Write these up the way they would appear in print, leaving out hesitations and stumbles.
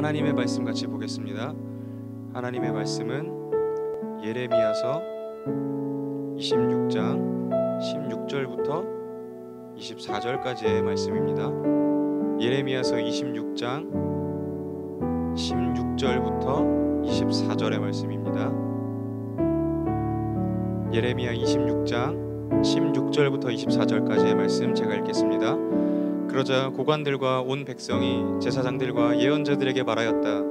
하나님의 말씀 같이 보겠습니다. 하나님의 말씀은 예레미야서 26장 16절부터 24절까지의 말씀입니다. 예레미야서 26장 16절부터 24절의 말씀입니다. 예레미야 26장 16절부터 24절까지의 말씀 제가 읽겠습니다. 그러자 고관들과 온 백성이 제사장들과 예언자들에게 말하였다.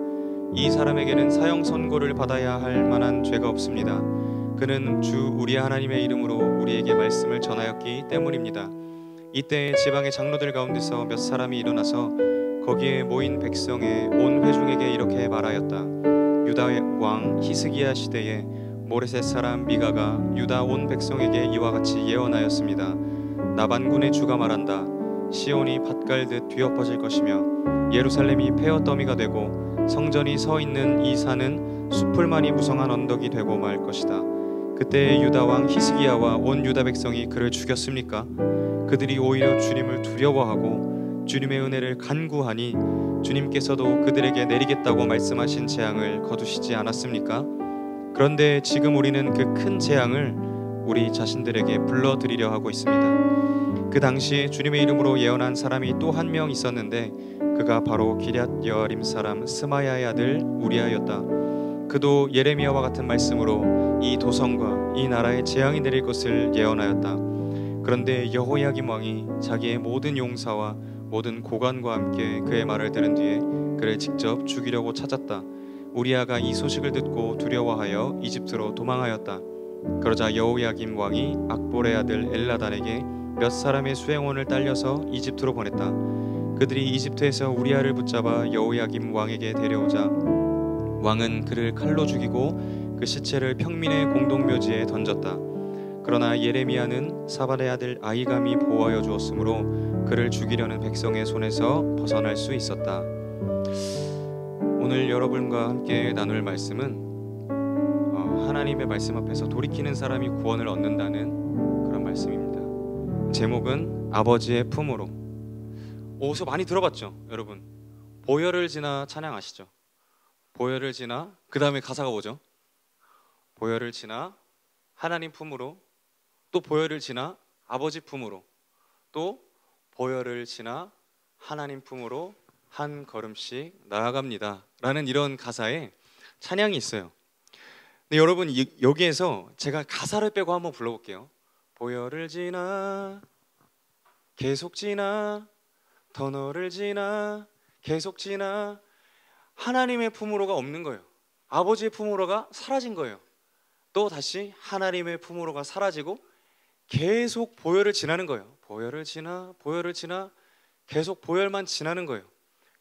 이 사람에게는 사형 선고를 받아야 할 만한 죄가 없습니다. 그는 주 우리 하나님의 이름으로 우리에게 말씀을 전하였기 때문입니다. 이때 지방의 장로들 가운데서 몇 사람이 일어나서 거기에 모인 백성의 온 회중에게 이렇게 말하였다. 유다 왕 히스기야 시대에 모레셋 사람 미가가 유다 온 백성에게 이와 같이 예언하였습니다. 나반군의 주가 말한다. 시온이 밭갈듯 뒤엎어질 것이며 예루살렘이 폐허더미가 되고 성전이 서 있는 이 산은 수풀만이 무성한 언덕이 되고 말 것이다. 그때 유다 왕 히스기야와 온 유다 백성이 그를 죽였습니까? 그들이 오히려 주님을 두려워하고 주님의 은혜를 간구하니 주님께서도 그들에게 내리겠다고 말씀하신 재앙을 거두시지 않았습니까? 그런데 지금 우리는 그 큰 재앙을 우리 자신들에게 불러드리려 하고 있습니다. 그 당시에 주님의 이름으로 예언한 사람이 또 한 명 있었는데 그가 바로 기럇 여아림 사람 스마야의 아들 우리아였다. 그도 예레미야와 같은 말씀으로 이 도성과 이 나라에 재앙이 내릴 것을 예언하였다. 그런데 여호야김 왕이 자기의 모든 용사와 모든 고관과 함께 그의 말을 들은 뒤에 그를 직접 죽이려고 찾았다. 우리아가 이 소식을 듣고 두려워하여 이집트로 도망하였다. 그러자 여호야김 왕이 악볼의 아들 엘나단에게 몇 사람의 수행원을 딸려서 이집트로 보냈다. 그들이 이집트에서 우리아를 붙잡아 여호야김 왕에게 데려오자 왕은 그를 칼로 죽이고 그 시체를 평민의 공동묘지에 던졌다. 그러나 예레미야는 사발의 아들 아히감이 보호하여 주었으므로 그를 죽이려는 백성의 손에서 벗어날 수 있었다. 오늘 여러분과 함께 나눌 말씀은 하나님의 말씀 앞에서 돌이키는 사람이 구원을 얻는다는 그런 말씀입니다. 제목은 아버지의 품으로. 어디서 많이 들어봤죠, 여러분? 보혈을 지나 찬양 아시죠? 보혈을 지나, 그 다음에 가사가 뭐죠? 보혈을 지나 하나님 품으로, 또 보혈을 지나 아버지 품으로, 또 보혈을 지나 하나님 품으로 한 걸음씩 나아갑니다 라는 이런 가사에 찬양이 있어요. 근데 여러분, 여기에서 제가 가사를 빼고 한번 불러볼게요. 보혈을 지나 계속 지나 터널을 지나 계속 지나 하나님의 품으로가 없는 거예요. 아버지의 품으로가 사라진 거예요. 또 다시 하나님의 품으로가 사라지고 계속 보혈을 지나는 거예요. 보혈을 지나 계속 보혈만 지나는 거예요.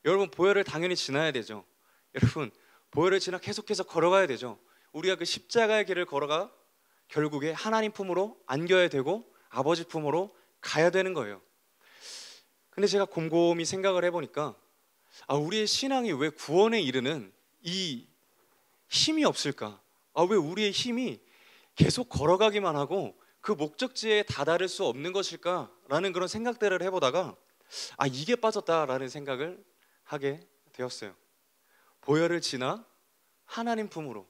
여러분, 보혈을 당연히 지나야 되죠. 여러분, 보혈을 지나 계속해서 걸어가야 되죠. 우리가 그 십자가의 길을 걸어가 결국에 하나님 품으로 안겨야 되고 아버지 품으로 가야 되는 거예요. 근데 제가 곰곰이 생각을 해보니까 우리의 신앙이 왜 구원에 이르는 이 힘이 없을까? 왜 우리의 힘이 계속 걸어가기만 하고 그 목적지에 다다를 수 없는 것일까라는 그런 생각들을 해보다가 이게 빠졌다라는 생각을 하게 되었어요. 보혈을 지나 하나님 품으로,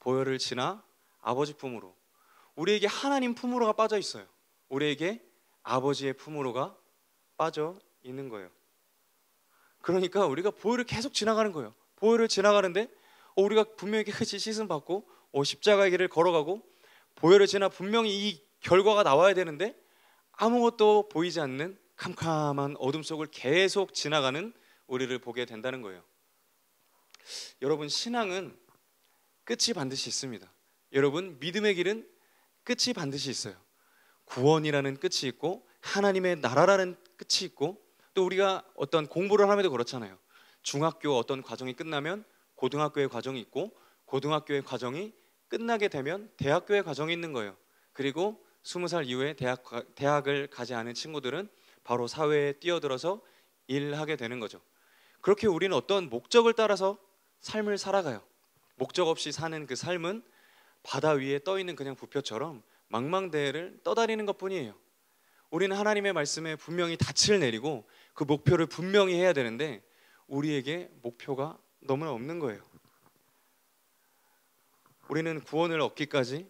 보혈을 지나 아버지 품으로. 우리에게 하나님 품으로가 빠져 있어요. 우리에게 아버지의 품으로가 빠져 있는 거예요. 그러니까 우리가 보혈을 계속 지나가는 거예요. 보혈을 지나가는데 우리가 분명히 깨끗이 씻음 받고 십자가의 길을 걸어가고 보혈을 지나 분명히 이 결과가 나와야 되는데 아무것도 보이지 않는 캄캄한 어둠 속을 계속 지나가는 우리를 보게 된다는 거예요. 여러분, 신앙은 끝이 반드시 있습니다. 여러분, 믿음의 길은 끝이 반드시 있어요. 구원이라는 끝이 있고 하나님의 나라라는 끝이 있고, 또 우리가 어떤 공부를 하면도 그렇잖아요. 중학교 어떤 과정이 끝나면 고등학교의 과정이 있고, 고등학교의 과정이 끝나게 되면 대학교의 과정이 있는 거예요. 그리고 20살 이후에 대학을 가지 않은 친구들은 바로 사회에 뛰어들어서 일하게 되는 거죠. 그렇게 우리는 어떤 목적을 따라서 삶을 살아가요. 목적 없이 사는 그 삶은 바다 위에 떠 있는 그냥 부표처럼 망망대해를 떠다니는 것뿐이에요. 우리는 하나님의 말씀에 분명히 닻을 내리고 그 목표를 분명히 해야 되는데 우리에게 목표가 너무나 없는 거예요. 우리는 구원을 얻기까지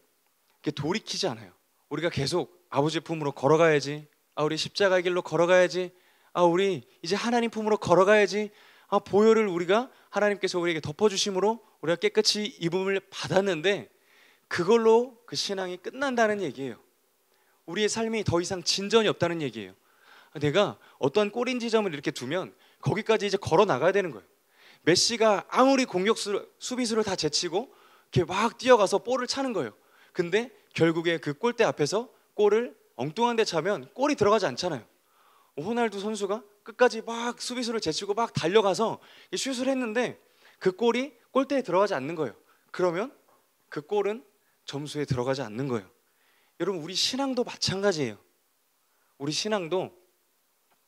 이렇게 돌이키지 않아요. 우리가 계속 아버지 품으로 걸어가야지. 우리 십자가의 길로 걸어가야지. 우리 이제 하나님 품으로 걸어가야지. 보혈을 우리가 하나님께서 우리에게 덮어주심으로 우리가 깨끗이 입음을 받았는데 그걸로 그 신앙이 끝난다는 얘기예요. 우리의 삶이 더 이상 진전이 없다는 얘기예요. 내가 어떠한 골인 지점을 이렇게 두면 거기까지 이제 걸어 나가야 되는 거예요. 메시가 아무리 수비수를 다 제치고 이렇게 막 뛰어가서 볼을 차는 거예요. 근데 결국에 그 골대 앞에서 골을 엉뚱한 데 차면 골이 들어가지 않잖아요. 호날두 선수가 끝까지 막 수비수를 제치고 막 달려가서 슛을 했는데 그 골이 골대에 들어가지 않는 거예요. 그러면 그 골은 점수에 들어가지 않는 거예요. 여러분, 우리 신앙도 마찬가지예요. 우리 신앙도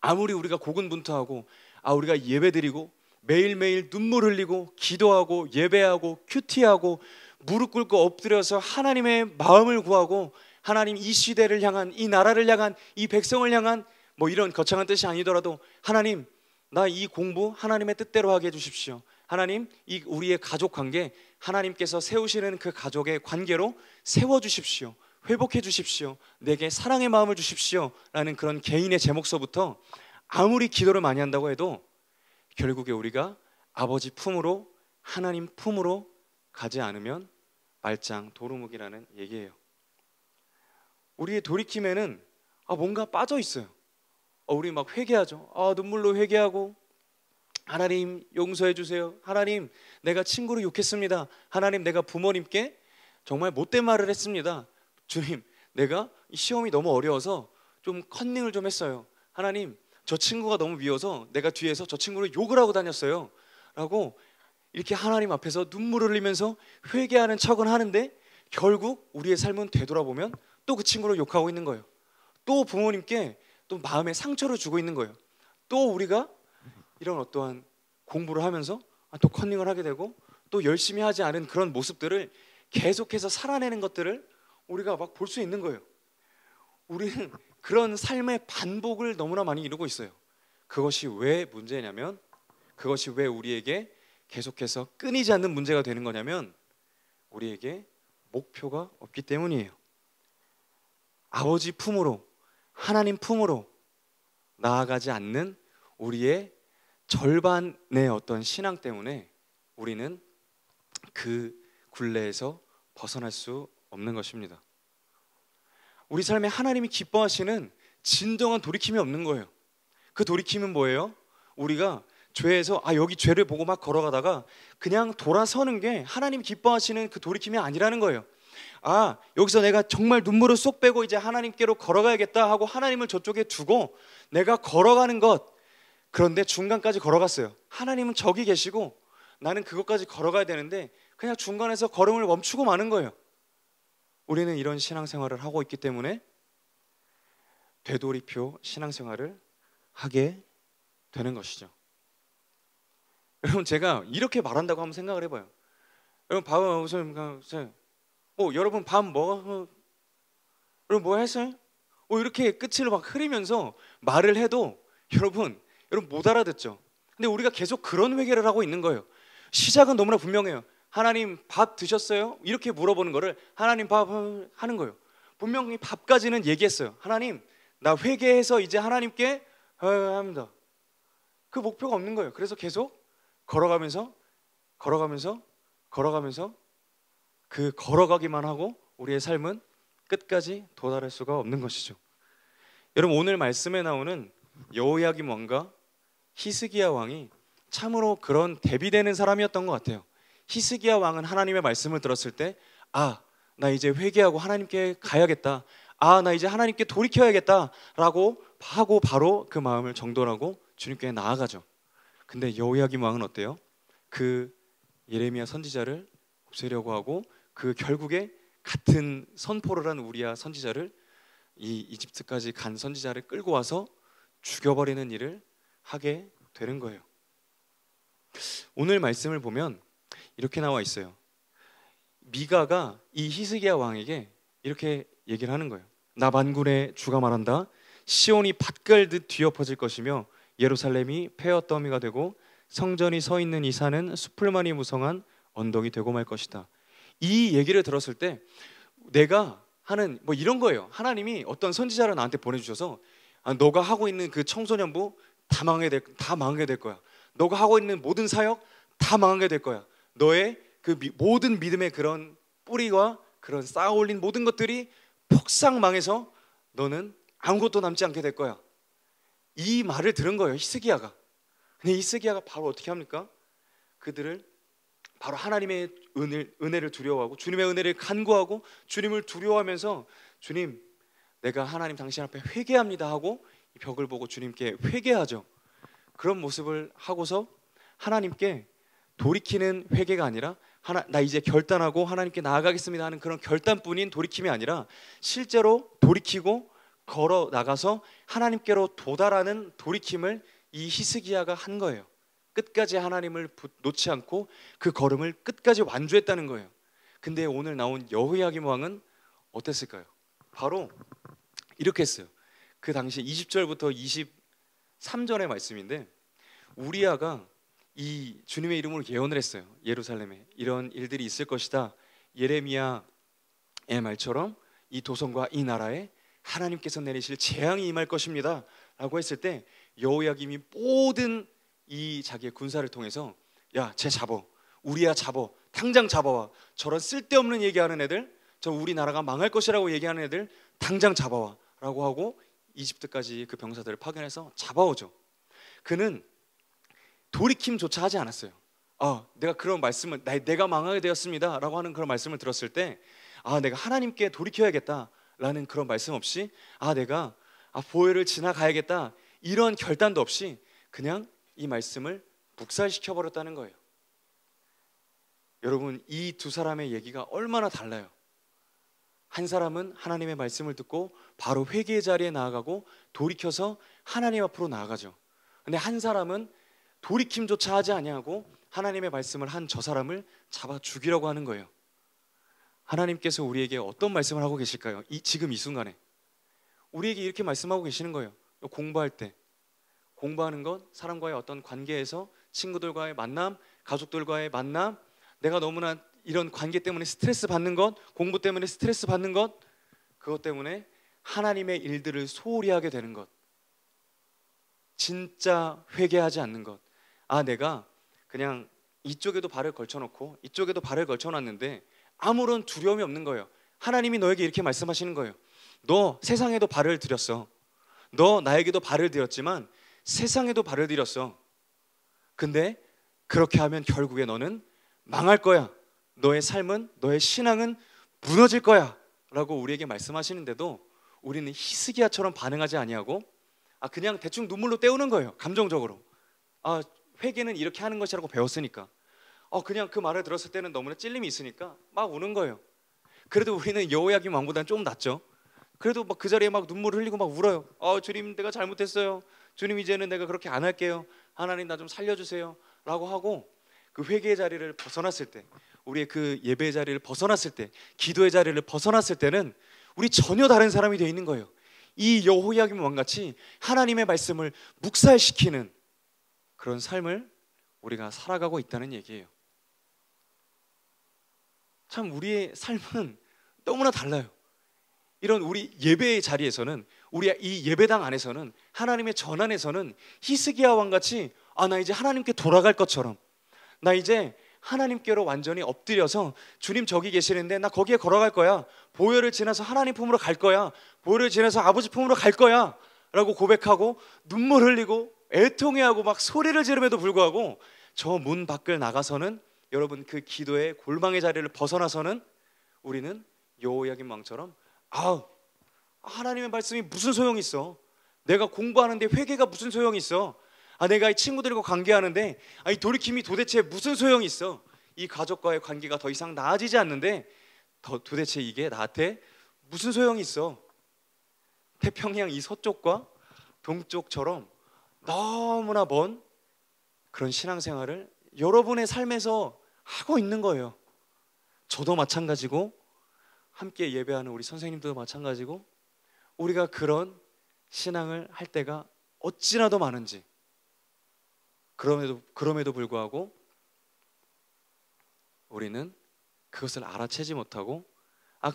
아무리 우리가 고군분투하고 우리가 예배드리고 매일매일 눈물 흘리고 기도하고 예배하고 큐티하고 무릎 꿇고 엎드려서 하나님의 마음을 구하고 하나님 이 시대를 향한, 이 나라를 향한, 이 백성을 향한 뭐 이런 거창한 뜻이 아니더라도 하나님, 나 이 공부 하나님의 뜻대로 하게 해주십시오. 하나님, 이 우리의 가족 관계 하나님께서 세우시는 그 가족의 관계로 세워주십시오. 회복해 주십시오. 내게 사랑의 마음을 주십시오. 라는 그런 개인의 제목서부터 아무리 기도를 많이 한다고 해도 결국에 우리가 아버지 품으로, 하나님 품으로 가지 않으면 말짱 도루묵이라는 얘기예요. 우리의 돌이킴에는 뭔가 빠져 있어요. 우리 막 회개하죠. 눈물로 회개하고, 하나님 용서해 주세요. 하나님, 내가 친구를 욕했습니다. 하나님, 내가 부모님께 정말 못된 말을 했습니다. 주님, 내가 시험이 너무 어려워서 좀 컨닝을 좀 했어요. 하나님, 저 친구가 너무 미워서 내가 뒤에서 저 친구를 욕을 하고 다녔어요. 라고 이렇게 하나님 앞에서 눈물을 흘리면서 회개하는 척은 하는데 결국 우리의 삶은 되돌아보면 또 그 친구를 욕하고 있는 거예요. 또 부모님께 또 마음에 상처를 주고 있는 거예요. 또 우리가 이런 어떠한 공부를 하면서 또 컨닝을 하게 되고 또 열심히 하지 않은 그런 모습들을 계속해서 살아내는 것들을 우리가 막 볼 수 있는 거예요. 우리는 그런 삶의 반복을 너무나 많이 이루고 있어요. 그것이 왜 문제냐면, 그것이 왜 우리에게 계속해서 끊이지 않는 문제가 되는 거냐면 우리에게 목표가 없기 때문이에요. 아버지 품으로, 하나님 품으로 나아가지 않는 우리의 절반의 어떤 신앙 때문에 우리는 그 굴레에서 벗어날 수 없는 것입니다. 우리 삶에 하나님이 기뻐하시는 진정한 돌이킴이 없는 거예요. 그 돌이킴은 뭐예요? 우리가 죄에서 여기 죄를 보고 막 걸어가다가 그냥 돌아서는 게 하나님 기뻐하시는 그 돌이킴이 아니라는 거예요. 여기서 내가 정말 눈물을 쏙 빼고 이제 하나님께로 걸어가야겠다 하고 하나님을 저쪽에 두고 내가 걸어가는 것, 그런데 중간까지 걸어갔어요. 하나님은 저기 계시고 나는 그것까지 걸어가야 되는데 그냥 중간에서 걸음을 멈추고 마는 거예요. 우리는 이런 신앙생활을 하고 있기 때문에 되돌이표 신앙생활을 하게 되는 것이죠. 여러분, 제가 이렇게 말한다고 한번 생각을 해봐요. 여러분, 밥은 무슨 여러분 밥 여러분 뭐 했어요? 이렇게 끝을 막 흐리면서 말을 해도 여러분 못 알아듣죠. 근데 우리가 계속 그런 회개를 하고 있는 거예요. 시작은 너무나 분명해요. 하나님 밥 드셨어요? 이렇게 물어보는 거를 하나님 밥 하는 거예요. 분명히 밥까지는 얘기했어요. 하나님, 나 회개해서 이제 하나님께 합니다. 그 목표가 없는 거예요. 그래서 계속 걸어가면서 그 걸어가기만 하고 우리의 삶은 끝까지 도달할 수가 없는 것이죠. 여러분, 오늘 말씀에 나오는 여호야김 왕과 히스기야 왕이 참으로 그런 대비되는 사람이었던 것 같아요. 히스기야 왕은 하나님의 말씀을 들었을 때 나 이제 회개하고 하나님께 가야겠다, 나 이제 하나님께 돌이켜야겠다 라고 하고 바로 그 마음을 정돈하고 주님께 나아가죠. 근데 여호야김 왕은 어때요? 그 예레미야 선지자를 없애려고 하고 그 결국에 같은 선포를 한 우리야 선지자를, 이 이집트까지 간 선지자를 끌고 와서 죽여버리는 일을 하게 되는 거예요. 오늘 말씀을 보면 이렇게 나와 있어요. 미가가 이 히스기야 왕에게 이렇게 얘기를 하는 거예요. 나 만군의 주가 말한다. 시온이 밭갈듯 뒤엎어질 것이며 예루살렘이 폐허더미가 되고 성전이 서 있는 이 산은 숲을만이 무성한 언덕이 되고 말 것이다. 이 얘기를 들었을 때 내가 하는 뭐 이런 거예요. 하나님이 어떤 선지자를 나한테 보내주셔서 너가 하고 있는 그 청소년부 다 망하게 될 거야. 너가 하고 있는 모든 사역 다 망하게 될 거야. 너의 그 모든 믿음의 그런 뿌리와 그런 쌓아 올린 모든 것들이 폭삭 망해서 너는 아무것도 남지 않게 될 거야. 이 말을 들은 거예요, 히스기야가. 근데 히스기야가 바로 어떻게 합니까? 그들을 바로 하나님의 은혜를 두려워하고 주님의 은혜를 간구하고 주님을 두려워하면서 주님, 내가 하나님 당신 앞에 회개합니다 하고 이 벽을 보고 주님께 회개하죠. 그런 모습을 하고서 하나님께 돌이키는 회개가 아니라 나 이제 결단하고 하나님께 나아가겠습니다 하는 그런 결단뿐인 돌이킴이 아니라 실제로 돌이키고 걸어 나가서 하나님께로 도달하는 돌이킴을 이 히스기야가 한 거예요. 끝까지 하나님을 놓지 않고 그 걸음을 끝까지 완주했다는 거예요. 근데 오늘 나온 여호야김 왕은 어땠을까요? 바로 이렇게 했어요. 그 당시 20절부터 23절의 말씀인데 우리야가 이 주님의 이름으로 예언을 했어요. 예루살렘에 이런 일들이 있을 것이다. 예레미야의 말처럼 이 도성과 이 나라에 하나님께서 내리실 재앙이 임할 것입니다 라고 했을 때 여호야김이 모든 이 자기의 군사를 통해서 야, 쟤 잡어, 우리야 잡어, 당장 잡아와. 저런 쓸데없는 얘기하는 애들, 저 우리나라가 망할 것이라고 얘기하는 애들 당장 잡아와 라고 하고 이집트까지 그 병사들을 파견해서 잡아오죠. 그는 돌이킴조차 하지 않았어요. 내가 그런 말씀을 내가 망하게 되었습니다 라고 하는 그런 말씀을 들었을 때 내가 하나님께 돌이켜야겠다 라는 그런 말씀 없이 내가 보혈을 지나가야겠다 이런 결단도 없이 그냥 이 말씀을 묵살시켜 버렸다는 거예요. 여러분, 이 두 사람의 얘기가 얼마나 달라요. 한 사람은 하나님의 말씀을 듣고 바로 회개의 자리에 나아가고 돌이켜서 하나님 앞으로 나아가죠. 근데 한 사람은 돌이킴조차 하지 아니하고 하나님의 말씀을 한 저 사람을 잡아 죽이려고 하는 거예요. 하나님께서 우리에게 어떤 말씀을 하고 계실까요? 지금 이 순간에 우리에게 이렇게 말씀하고 계시는 거예요. 공부할 때, 공부하는 것, 사람과의 어떤 관계에서 친구들과의 만남, 가족들과의 만남, 내가 너무나 이런 관계 때문에 스트레스 받는 것, 공부 때문에 스트레스 받는 것, 그것 때문에 하나님의 일들을 소홀히 하게 되는 것, 진짜 회개하지 않는 것. 내가 그냥 이쪽에도 발을 걸쳐놓고 이쪽에도 발을 걸쳐놨는데 아무런 두려움이 없는 거예요. 하나님이 너에게 이렇게 말씀하시는 거예요. 너 세상에도 발을 들였어. 너 나에게도 발을 들였지만 세상에도 발을 들였어. 근데 그렇게 하면 결국에 너는 망할 거야. 너의 삶은, 너의 신앙은 무너질 거야 라고 우리에게 말씀하시는데도 우리는 히스기야처럼 반응하지 아니하고 그냥 대충 눈물로 때우는 거예요. 감정적으로. 회개는 이렇게 하는 것이라고 배웠으니까. 그냥 그 말을 들었을 때는 너무나 찔림이 있으니까 막 우는 거예요. 그래도 우리는 여호야김 왕보다는 좀 낫죠. 그래도 막 그 자리에 막 눈물을 흘리고 막 울어요. 주님, 내가 잘못했어요. 주님, 이제는 내가 그렇게 안 할게요. 하나님, 나 좀 살려주세요 라고 하고 그 회개의 자리를 벗어났을 때, 우리의 그 예배의 자리를 벗어났을 때, 기도의 자리를 벗어났을 때는 우리 전혀 다른 사람이 되어 있는 거예요. 이 여호야김 왕같이 하나님의 말씀을 묵살시키는 그런 삶을 우리가 살아가고 있다는 얘기예요. 참 우리의 삶은 너무나 달라요. 이런 우리 예배의 자리에서는, 우리 이 예배당 안에서는, 하나님의 전 안에서는 히스기야 왕같이 나 이제 하나님께 돌아갈 것처럼, 나 이제 하나님께로 완전히 엎드려서 주님 저기 계시는데 나 거기에 걸어갈 거야. 보혈을 지나서 하나님 품으로 갈 거야. 보혈을 지나서 아버지 품으로 갈 거야 라고 고백하고 눈물 흘리고 애통해하고 막 소리를 지름에도 불구하고 저 문 밖을 나가서는, 여러분, 그 기도의 골방의 자리를 벗어나서는 우리는 여호야김 왕처럼 하나님의 말씀이 무슨 소용이 있어. 내가 공부하는데 회개가 무슨 소용이 있어. 내가 이 친구들과 관계하는데 이 돌이킴이 도대체 무슨 소용이 있어. 이 가족과의 관계가 더 이상 나아지지 않는데 도대체 이게 나한테 무슨 소용이 있어. 태평양 이 서쪽과 동쪽처럼 너무나 먼 그런 신앙생활을 여러분의 삶에서 하고 있는 거예요. 저도 마찬가지고 함께 예배하는 우리 선생님들도 마찬가지고 우리가 그런 신앙을 할 때가 어찌나 더 많은지, 그럼에도 불구하고 우리는 그것을 알아채지 못하고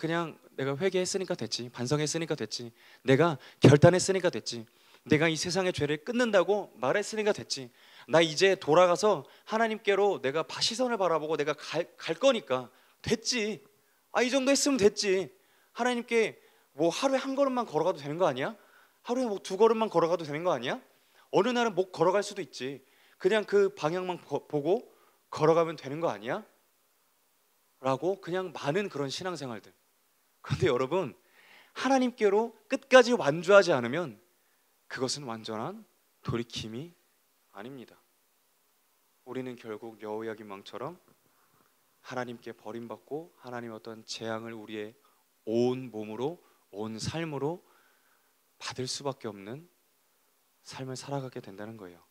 그냥 내가 회개했으니까 됐지, 반성했으니까 됐지, 내가 결단했으니까 됐지, 내가 이 세상의 죄를 끊는다고 말했으니까 됐지, 나 이제 돌아가서 하나님께로 내가 시선을 바라보고 내가 갈 거니까 됐지, 이 정도 했으면 됐지, 하나님께 뭐 하루에 한 걸음만 걸어가도 되는 거 아니야? 하루에 뭐 2걸음만 걸어가도 되는 거 아니야? 어느 날은 못 걸어갈 수도 있지, 그냥 그 방향만 보고 걸어가면 되는 거 아니야? 라고 그냥 많은 그런 신앙생활들. 그런데 여러분, 하나님께로 끝까지 완주하지 않으면 그것은 완전한 돌이킴이 아닙니다. 우리는 결국 여호야김 왕처럼 하나님께 버림받고 하나님의 어떤 재앙을 우리의 온 몸으로, 온 삶으로 받을 수밖에 없는 삶을 살아가게 된다는 거예요.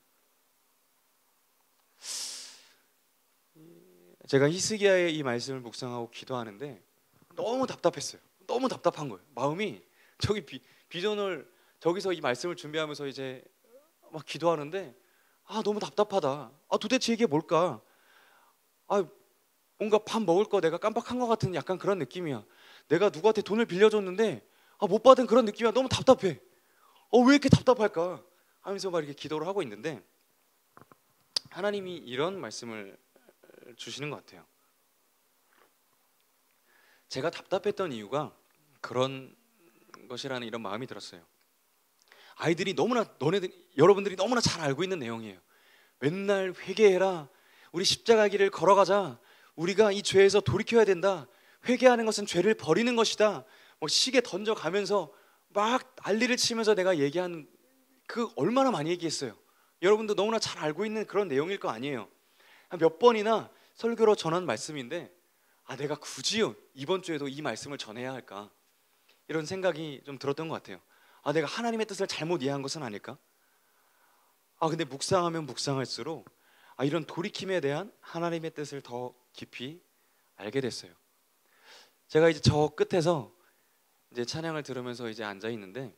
제가 히스기야의 이 말씀을 묵상하고 기도하는데 너무 답답했어요. 너무 답답한 거예요. 마음이 저기 비전을 저기서 이 말씀을 준비하면서 이제 막 기도하는데 너무 답답하다. 도대체 이게 뭘까? 뭔가 밥 먹을 거 내가 깜빡한 것 같은 약간 그런 느낌이야. 내가 누구한테 돈을 빌려줬는데 못 받은 그런 느낌이야. 너무 답답해. 왜 이렇게 답답할까? 하면서 막 이렇게 기도를 하고 있는데 하나님이 이런 말씀을 주시는 것 같아요. 제가 답답했던 이유가 그런 것이라는 이런 마음이 들었어요. 아이들이 여러분들이 너무나 잘 알고 있는 내용이에요. 맨날 회개해라, 우리 십자가 길을 걸어가자, 우리가 이 죄에서 돌이켜야 된다, 회개하는 것은 죄를 버리는 것이다, 시계 던져가면서 막 난리를 치면서 내가 얘기한 얼마나 많이 얘기했어요. 여러분도 너무나 잘 알고 있는 그런 내용일 거 아니에요. 몇 번이나 설교로 전한 말씀인데 내가 굳이 이번 주에도 이 말씀을 전해야 할까, 이런 생각이 좀 들었던 것 같아요. 내가 하나님의 뜻을 잘못 이해한 것은 아닐까? 근데 묵상하면 묵상할수록 이런 돌이킴에 대한 하나님의 뜻을 더 깊이 알게 됐어요. 제가 이제 저 끝에서 이제 찬양을 들으면서 이제 앉아 있는데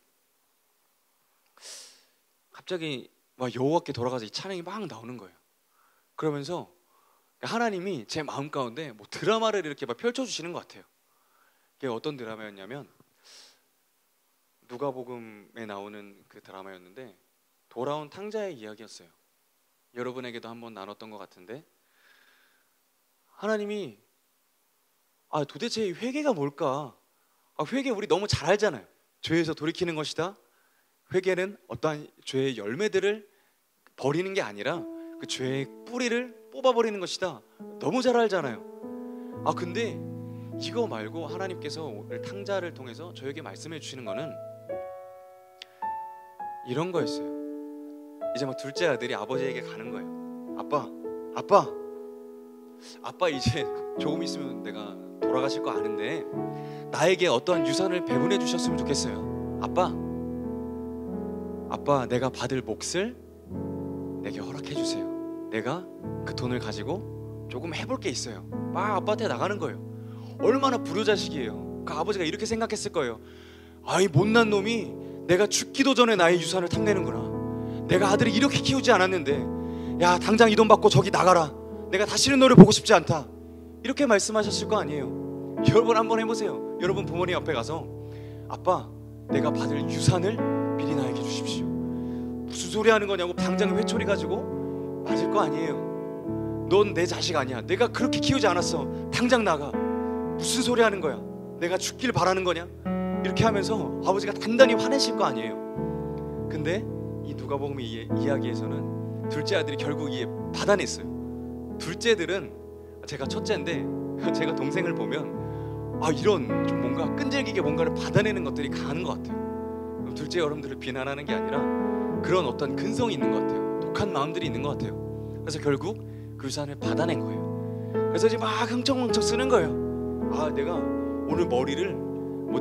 갑자기 여호와께 돌아가서 이 찬양이 막 나오는 거예요. 그러면서 하나님이 제 마음 가운데 드라마를 이렇게 막 펼쳐주시는 것 같아요. 이게 어떤 드라마였냐면 누가복음에 나오는 그 드라마였는데 돌아온 탕자의 이야기였어요. 여러분에게도 한번 나눴던 것 같은데 하나님이 도대체 회개가 뭘까? 회개 우리 너무 잘 알잖아요. 죄에서 돌이키는 것이다. 회개는 어떠한 죄의 열매들을 버리는 게 아니라 그 죄의 뿌리를 뽑아버리는 것이다. 너무 잘 알잖아요. 근데 이거 말고 하나님께서 오늘 탕자를 통해서 저에게 말씀해 주시는 거는 이런 거였어요. 이제 둘째 아들이 아버지에게 가는 거예요. 아빠 이제 조금 있으면 내가 돌아가실 거 아는데 나에게 어떠한 유산을 배분해 주셨으면 좋겠어요. 아빠 내가 받을 몫을 내게 허락해 주세요. 내가 그 돈을 가지고 조금 해볼 게 있어요. 막 아빠한테 나가는 거예요. 얼마나 불효자식이에요. 그 아버지가 이렇게 생각했을 거예요. 이 못난 놈이 내가 죽기도 전에 나의 유산을 탐내는구나. 내가 아들을 이렇게 키우지 않았는데 야 당장 이 돈 받고 저기 나가라. 내가 다시는 너를 보고 싶지 않다. 이렇게 말씀하셨을 거 아니에요. 여러분 한번 해보세요. 여러분 부모님 앞에 가서 아빠 내가 받을 유산을 미리 나에게 주십시오. 무슨 소리 하는 거냐고 당장 회초리 가지고 맞을 거 아니에요. 넌 내 자식 아니야. 내가 그렇게 키우지 않았어. 당장 나가. 무슨 소리 하는 거야. 내가 죽길 바라는 거냐. 이렇게 하면서 아버지가 단단히 화내실 거 아니에요. 근데 이 누가복음의 이야기에서는 둘째 아들이 결국 이에 받아냈어요. 둘째들은 제가 첫째인데 제가 동생을 보면 이런 좀 뭔가 끈질기게 뭔가를 받아내는 것들이 강한 것 같아요. 둘째 여러분들을 비난하는 게 아니라 그런 어떤 근성이 있는 것 같아요. 독한 마음들이 있는 것 같아요. 그래서 결국 그 유산을 받아낸 거예요. 그래서 이제 막 흥청망청 쓰는 거예요. 내가 오늘 머리를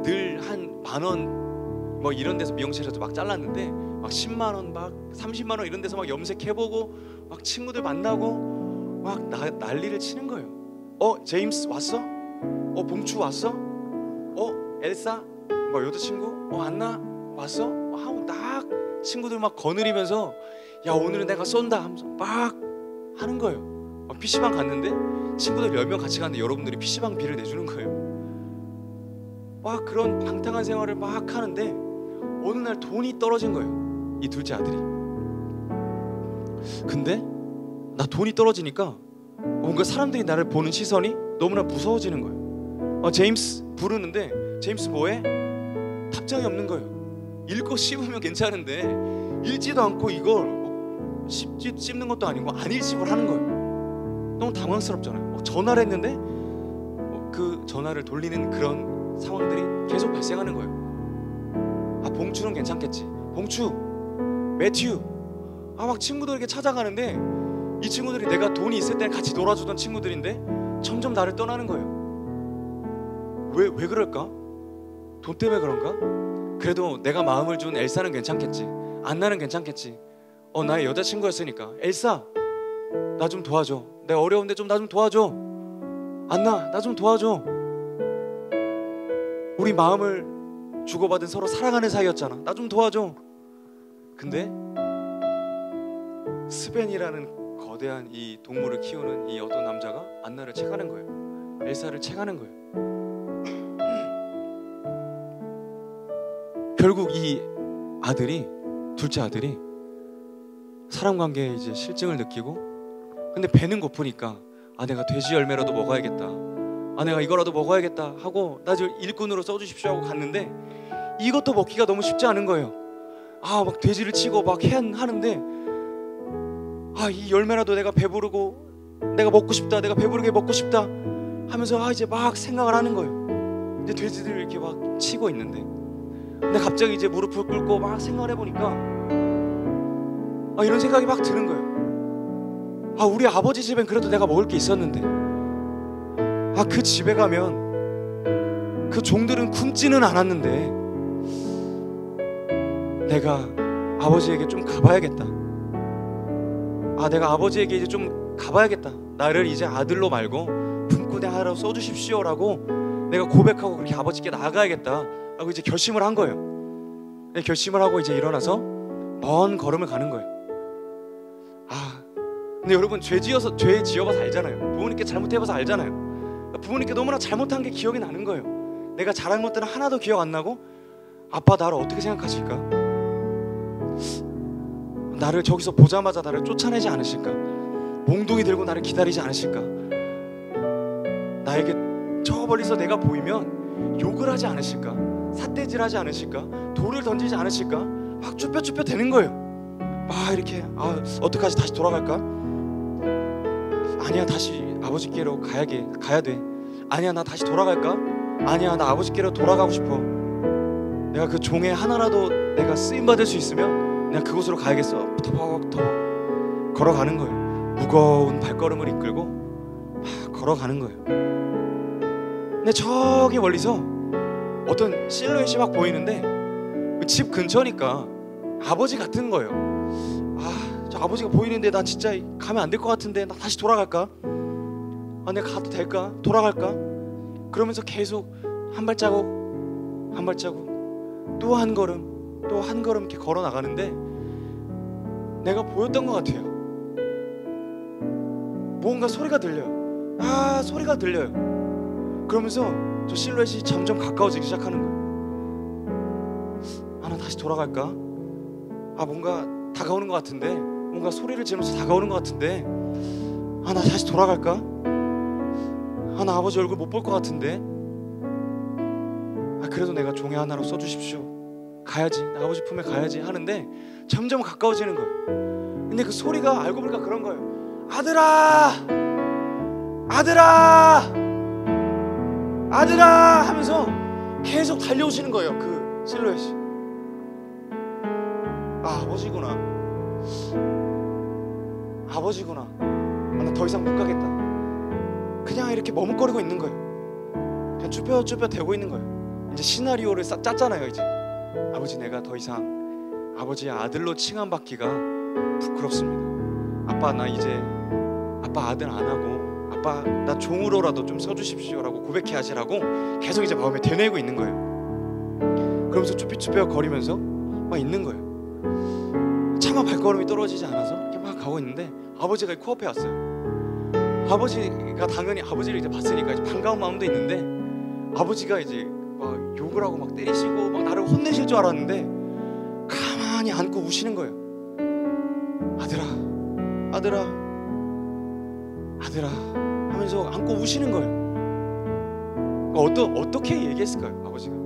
늘 한 10,000원 이런 데서 미용실에서 막 잘랐는데 막 10만 원, 막 30만 원 이런 데서 막 염색해보고 막 친구들 만나고 막 난리를 치는 거예요. 제임스 왔어? 봉추 왔어? 엘사? 여자친구? 안나? 왔어? 하고 딱 친구들 막 거느리면서 야 오늘은 내가 쏜다 하면서 막 하는 거예요. PC방 갔는데 친구들 10명 같이 갔는데 여러분들이 PC방 비를 내주는 거예요. 막 그런 방탕한 생활을 막 하는데 어느 날 돈이 떨어진 거예요, 이 둘째 아들이. 근데 나 돈이 떨어지니까 뭔가 사람들이 나를 보는 시선이 너무나 무서워지는 거예요. 제임스 부르는데 제임스 뭐해? 답장이 없는 거예요. 읽고 씹으면 괜찮은데 읽지도 않고 이걸 씹는 것도 아니고 안 읽씹을 하는 거예요. 너무 당황스럽잖아요. 전화를 했는데 그 전화를 돌리는 그런 상황들이 계속 발생하는 거예요. 봉추는 괜찮겠지. 봉추, 매튜. 막 친구들에게 찾아가는데 이 친구들이 내가 돈이 있을 때 같이 놀아주던 친구들인데 점점 나를 떠나는 거예요. 왜 그럴까? 돈 때문에 그런가? 그래도 내가 마음을 준 엘사는 괜찮겠지. 안나는 괜찮겠지. 나의 여자친구였으니까. 엘사, 나 좀 도와줘. 내가 어려운데 나 좀 도와줘. 안나, 나 좀 도와줘. 우리 마음을 주고받은 서로 사랑하는 사이였잖아. 나 좀 도와줘. 근데 스벤이라는 거대한 이 동물을 키우는 이 어떤 남자가 안나를 채가는 거예요. 엘사를 채가는 거예요. 결국 이 아들이, 둘째 아들이 사람관계에 이제 실증을 느끼고, 근데 배는 고프니까 내가 돼지 열매라도 먹어야겠다, 내가 이거라도 먹어야겠다 하고 나 지금 일꾼으로 써주십시오 하고 갔는데 이것도 먹기가 너무 쉽지 않은 거예요. 막 돼지를 치고 막 하는데 이 열매라도 내가 배부르고 내가 먹고 싶다, 내가 배부르게 먹고 싶다 하면서 이제 막 생각을 하는 거예요. 이제 돼지들을 이렇게 막 치고 있는데 근데 갑자기 이제 무릎을 꿇고 막 생각을 해보니까 이런 생각이 막 드는 거예요. 우리 아버지 집엔 그래도 내가 먹을 게 있었는데 그 집에 가면 그 종들은 굶지는 않았는데 내가 아버지에게 좀 가봐야겠다. 내가 아버지에게 이제 좀 가봐야겠다. 나를 이제 아들로 말고 품꾼의 하나로 써주십시오 라고 내가 고백하고 그렇게 아버지께 나아가야겠다 라고 이제 결심을 한 거예요. 결심을 하고 이제 일어나서 먼 걸음을 가는 거예요. 근데 여러분 죄 지어봐서 알잖아요. 부모님께 잘못해봐서 알잖아요. 부모님께 너무나 잘못한 게 기억이 나는 거예요. 내가 잘한 것들은 하나도 기억 안 나고 아빠 나를 어떻게 생각하실까? 나를 저기서 보자마자 나를 쫓아내지 않으실까? 몽둥이 들고 나를 기다리지 않으실까? 나에게 저 멀리서 내가 보이면 욕을 하지 않으실까? 삿대질하지 않으실까? 돌을 던지지 않으실까? 막 쭈뼛쭈뼛 되는 거예요. 막 이렇게 어떡하지? 다시 돌아갈까? 아니야, 다시 아버지께로 가야 돼. 아니야, 나 다시 돌아갈까? 아니야, 나 아버지께로 돌아가고 싶어. 내가 그 종의 하나라도 내가 쓰임받을 수 있으면 내가 그곳으로 가야겠어. 터벅터벅 걸어가는 거예요. 무거운 발걸음을 이끌고 막 걸어가는 거예요. 근데 저기 멀리서 어떤 실루엣이 막 보이는데 집 근처니까 아버지 같은 거예요. 저 아버지가 보이는데 나 진짜 가면 안 될 것 같은데 나 다시 돌아갈까? 내가 가도 될까? 돌아갈까? 그러면서 계속 한 발자국 한 발자국 또 한 걸음 또 한 걸음 이렇게 걸어 나가는데 내가 보였던 것 같아요. 뭔가 소리가 들려요. 소리가 들려요. 그러면서 저 실루엣이 점점 가까워지기 시작하는 거예요. 나 다시 돌아갈까? 뭔가 다가오는 것 같은데, 뭔가 소리를 지르면서 다가오는 것 같은데, 나 다시 돌아갈까? 나 아버지 얼굴 못 볼 것 같은데, 그래도 내가 종의 하나로 써주십시오. 가야지, 나 아버지 품에 가야지 하는데 점점 가까워지는 거예요. 근데 그 소리가 알고 보니까 그런 거예요. 아들아, 아들아, 아들아 하면서 계속 달려오시는 거예요. 그 실루엣이. 아버지구나, 아버지구나. 나 더 이상 못 가겠다. 그냥 이렇게 머뭇거리고 있는 거예요. 그냥 쭈뼛쭈뼛 대고 있는 거예요. 이제 시나리오를 싹 짰잖아요. 이제 아버지, 내가 더 이상 아버지의 아들로 칭함받기가 부끄럽습니다. 아빠, 나 이제 아빠 아들 안 하고 아빠 나 종으로라도 좀 써주십시오라고 고백해 하시라고 계속 이제 마음에 되뇌고 있는 거예요. 그러면서 쭈뼛쭈뼛 거리면서 막 있는 거예요. 차마 조금만 발걸음이 떨어지지 않아서 이렇게 막 가고 있는데 아버지가 코앞에 왔어요. 아버지가 당연히 아버지를 이제 봤으니까 이제 반가운 마음도 있는데 아버지가 이제 막 욕을 하고 막 때리시고 막 나를 혼내실 줄 알았는데 가만히 안고 우시는 거예요. 아들아, 아들아, 아들아 하면서 안고 우시는 거예요. 어떻게 얘기했을까요? 아버지가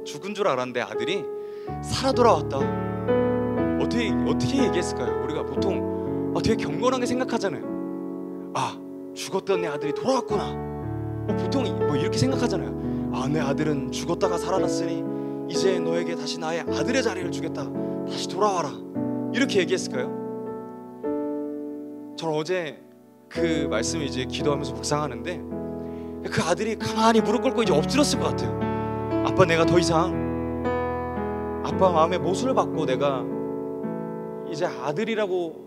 죽은 줄 알았는데 아들이 살아 돌아왔다. 어떻게 얘기했을까요? 우리가 보통 되게 경건하게 생각하잖아요. 아, 죽었던 내 아들이 돌아왔구나. 보통 이렇게 생각하잖아요. 아, 내 아들은 죽었다가 살아났으니 이제 너에게 다시 나의 아들의 자리를 주겠다. 다시 돌아와라. 이렇게 얘기했을까요? 저는 어제 그 말씀을 이제 기도하면서 묵상하는데 그 아들이 가만히 무릎 꿇고 이제 엎드렸을 것 같아요. 아빠, 내가 더 이상 아빠 마음에 못을 받고 내가 이제 아들이라고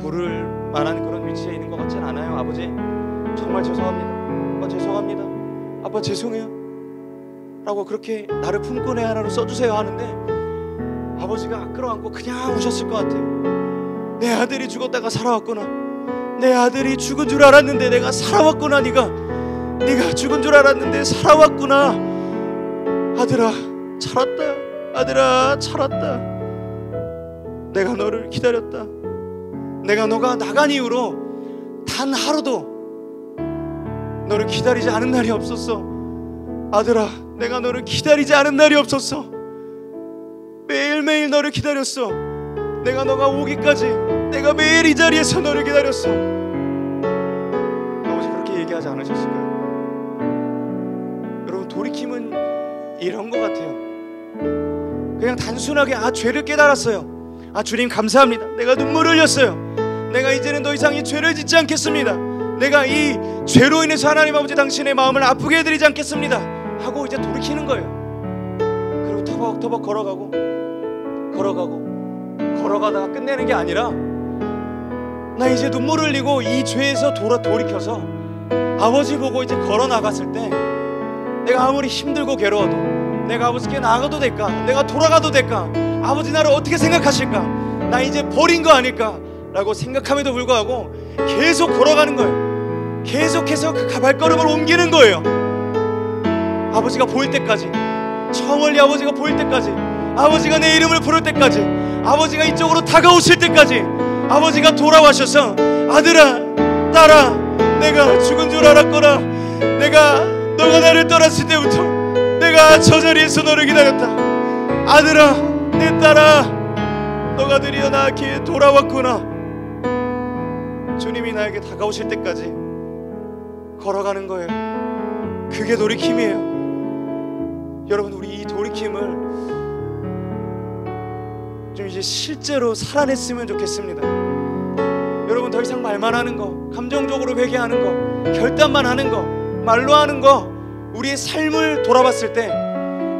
부를 만한 그런 위치에 있는 것 같진 않아요. 아버지, 정말 죄송합니다. 아빠, 죄송합니다. 아빠, 죄송해요 라고 그렇게 나를 품꾼의 하나로 써주세요 하는데 아버지가 끌어안고 그냥 우셨을 것 같아요. 내 아들이 죽었다가 살아왔구나. 내 아들이 죽은 줄 알았는데 내가 살아왔구나. 네가 죽은 줄 알았는데 살아왔구나. 아들아, 살았다. 아들아, 살았다. 내가 너를 기다렸다. 내가 너가 나간 이후로 단 하루도 너를 기다리지 않은 날이 없었어. 아들아, 내가 너를 기다리지 않은 날이 없었어. 매일매일 너를 기다렸어. 내가 너가 오기까지 내가 매일 이 자리에서 너를 기다렸어. 아버지 그렇게 얘기하지 않으셨을까요? 여러분, 돌이킴은 이런 것 같아요. 그냥 단순하게 죄를 깨달았어요. 주님 감사합니다. 내가 눈물을 흘렸어요. 내가 이제는 더 이상 이 죄를 짓지 않겠습니다. 내가 이 죄로 인해서 하나님 아버지 당신의 마음을 아프게 해드리지 않겠습니다 하고 이제 돌이키는 거예요. 그리고 터벅터벅 걸어가다가 끝내는 게 아니라 나 이제 눈물 흘리고 이 죄에서 돌이켜서 아버지 보고 이제 걸어 나갔을 때 내가 아무리 힘들고 괴로워도 내가 아버지께 나아가도 될까? 내가 돌아가도 될까? 아버지 나를 어떻게 생각하실까? 나 이제 버린 거 아닐까? 라고 생각함에도 불구하고 계속 걸어가는 거예요. 계속해서 그 발걸음을 옮기는 거예요. 아버지가 보일 때까지, 저 멀리 아버지가 보일 때까지, 아버지가 내 이름을 부를 때까지, 아버지가 이쪽으로 다가오실 때까지 아버지가 돌아와셔서 아들아, 딸아, 내가 죽은 줄 알았구나. 너가 나를 떠났을 때부터 내가 저 자리에서 너를 기다렸다. 아들아, 내 딸아, 너가 드디어 나에게 돌아왔구나. 주님이 나에게 다가오실 때까지 걸어가는 거예요. 그게 돌이킴이에요. 여러분, 우리 이 돌이킴을 좀 이제 실제로 살아냈으면 좋겠습니다. 여러분, 더 이상 말만 하는 거, 감정적으로 회개하는 거, 결단만 하는 거, 말로 하는 거, 우리의 삶을 돌아봤을 때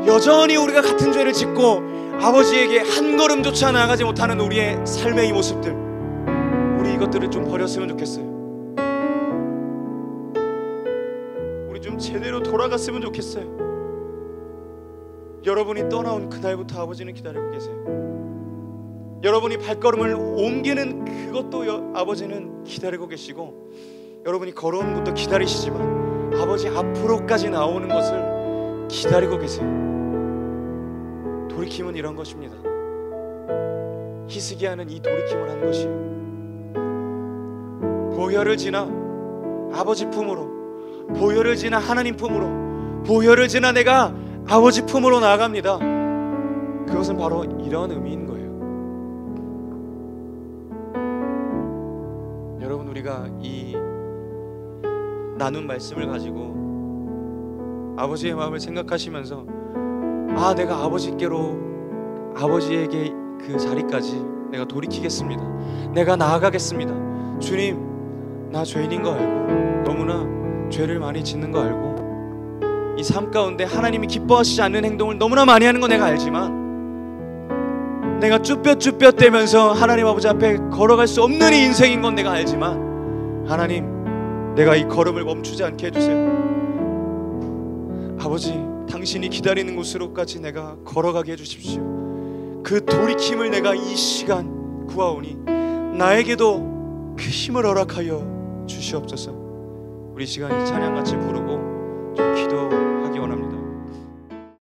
여전히 우리가 같은 죄를 짓고 아버지에게 한 걸음조차 나아가지 못하는 우리의 삶의 이 모습들, 우리 이것들을 좀 버렸으면 좋겠어요. 우리 좀 제대로 돌아갔으면 좋겠어요. 여러분이 떠나온 그날부터 아버지는 기다리고 계세요. 여러분이 발걸음을 옮기는 그것도 아버지는 기다리고 계시고, 여러분이 걸어오는 것도 기다리시지만 아버지 앞으로까지 나오는 것을 기다리고 계세요. 돌이킴은 이런 것입니다. 히스기야는 이 돌이킴을 한 것이에요. 보혈을 지나 아버지 품으로, 보혈을 지나 하나님 품으로, 보혈을 지나 내가 아버지 품으로 나아갑니다. 그것은 바로 이런 의미인 거예요. 여러분, 우리가 이 나눈 말씀을 가지고 아버지의 마음을 생각하시면서 내가 아버지에게 그 자리까지 내가 돌이키겠습니다. 내가 나아가겠습니다. 주님, 나 죄인인 거 알고, 너무나 죄를 많이 짓는 거 알고, 이 삶 가운데 하나님이 기뻐하시지 않는 행동을 너무나 많이 하는 거 내가 알지만, 내가 쭈뼛쭈뼛대면서 하나님 아버지 앞에 걸어갈 수 없는 이 인생인 건 내가 알지만, 하나님, 내가 이 걸음을 멈추지 않게 해주세요. 아버지, 당신이 기다리는 곳으로까지 내가 걸어가게 해주십시오. 그 돌이킴을 내가 이 시간 구하오니 나에게도 그 힘을 허락하여 주시옵소서. 우리 시간 이 찬양같이 부르고 좀 기도하기 원합니다.